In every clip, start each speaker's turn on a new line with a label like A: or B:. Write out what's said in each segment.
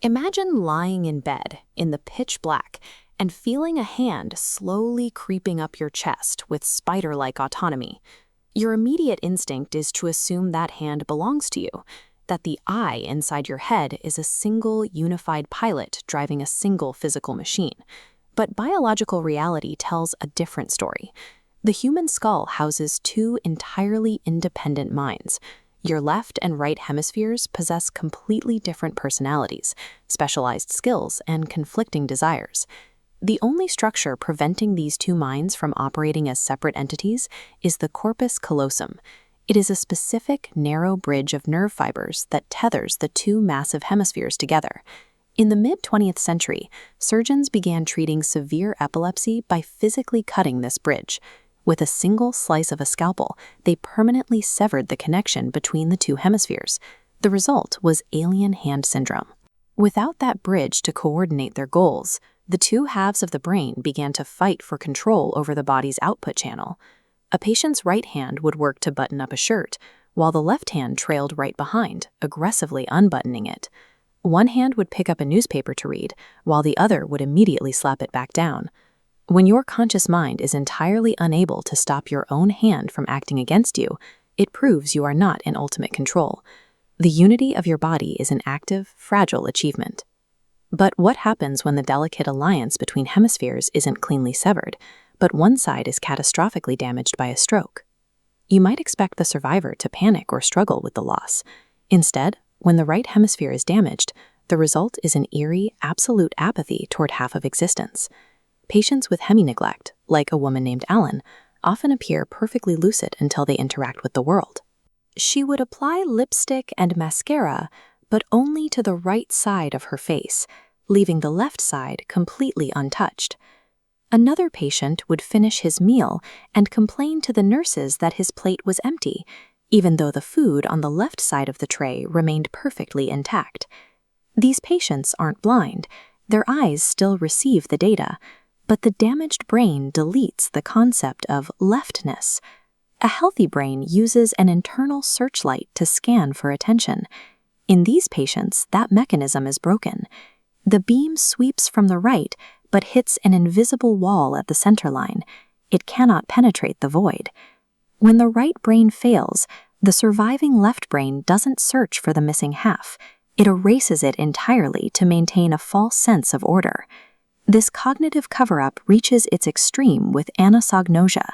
A: Imagine lying in bed in the pitch black and feeling a hand slowly creeping up your chest with spider-like autonomy. Your immediate instinct is to assume that hand belongs to you, that the I inside your head is a single unified pilot driving a single physical machine. But biological reality tells a different story. The human skull houses two entirely independent minds. Your left and right hemispheres possess completely different personalities, specialized skills, and conflicting desires. The only structure preventing these two minds from operating as separate entities is the corpus callosum. It is a specific, narrow bridge of nerve fibers that tethers the two massive hemispheres together. In the mid-20th century, surgeons began treating severe epilepsy by physically cutting this bridge. With a single slice of a scalpel, they permanently severed the connection between the two hemispheres. The result was alien hand syndrome. Without that bridge to coordinate their goals, the two halves of the brain began to fight for control over the body's output channel. A patient's right hand would work to button up a shirt, while the left hand trailed right behind, aggressively unbuttoning it. One hand would pick up a newspaper to read, while the other would immediately slap it back down. When your conscious mind is entirely unable to stop your own hand from acting against you, it proves you are not in ultimate control. The unity of your body is an active, fragile achievement. But what happens when the delicate alliance between hemispheres isn't cleanly severed, but one side is catastrophically damaged by a stroke? You might expect the survivor to panic or struggle with the loss. Instead, when the right hemisphere is damaged, the result is an eerie, absolute apathy toward half of existence. Patients with hemi-neglect, like a woman named Ellen, often appear perfectly lucid until they interact with the world. She would apply lipstick and mascara, but only to the right side of her face, leaving the left side completely untouched. Another patient would finish his meal and complain to the nurses that his plate was empty, even though the food on the left side of the tray remained perfectly intact. These patients aren't blind. Their eyes still receive the data, but the damaged brain deletes the concept of leftness. A healthy brain uses an internal searchlight to scan for attention. In these patients, that mechanism is broken. The beam sweeps from the right, but hits an invisible wall at the center line. It cannot penetrate the void. When the right brain fails, the surviving left brain doesn't search for the missing half. It erases it entirely to maintain a false sense of order. This cognitive cover-up reaches its extreme with anosognosia.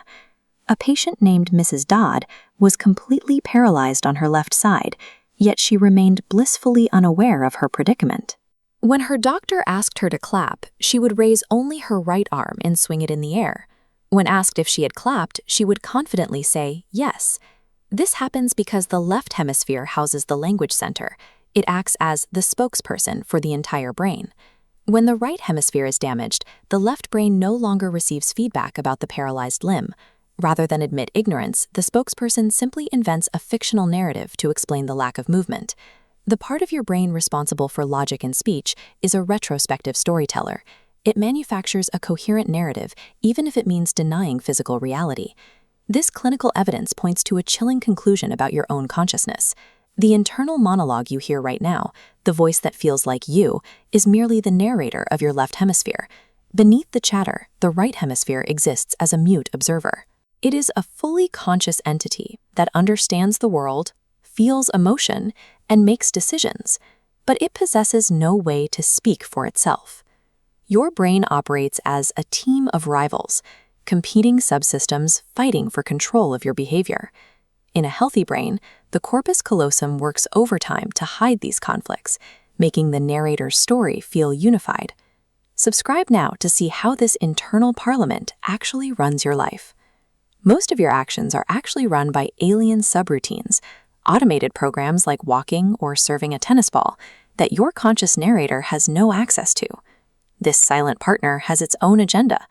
A: A patient named Mrs. Dodd was completely paralyzed on her left side, yet she remained blissfully unaware of her predicament. When her doctor asked her to clap, she would raise only her right arm and swing it in the air. When asked if she had clapped, she would confidently say yes. This happens because the left hemisphere houses the language center. It acts as the spokesperson for the entire brain. When the right hemisphere is damaged, the left brain no longer receives feedback about the paralyzed limb. Rather than admit ignorance, the spokesperson simply invents a fictional narrative to explain the lack of movement. The part of your brain responsible for logic and speech is a retrospective storyteller. It manufactures a coherent narrative, even if it means denying physical reality. This clinical evidence points to a chilling conclusion about your own consciousness. The internal monologue you hear right now, the voice that feels like you, is merely the narrator of your left hemisphere. Beneath the chatter, the right hemisphere exists as a mute observer. It is a fully conscious entity that understands the world, feels emotion, and makes decisions, but it possesses no way to speak for itself. Your brain operates as a team of rivals, competing subsystems fighting for control of your behavior. In a healthy brain, the corpus callosum works overtime to hide these conflicts, making the narrator's story feel unified. Subscribe now to see how this internal parliament actually runs your life. Most of your actions are actually run by alien subroutines, automated programs like walking or serving a tennis ball that your conscious narrator has no access to. This silent partner has its own agenda,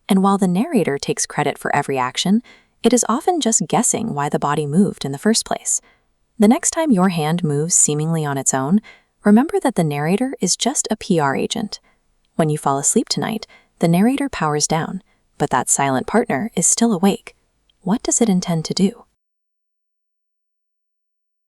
A: and while the narrator takes credit for every action, it is often just guessing why the body moved in the first place. The next time your hand moves seemingly on its own, remember that the narrator is just a PR agent. When you fall asleep tonight, the narrator powers down, but that silent partner is still awake. What does it intend to do?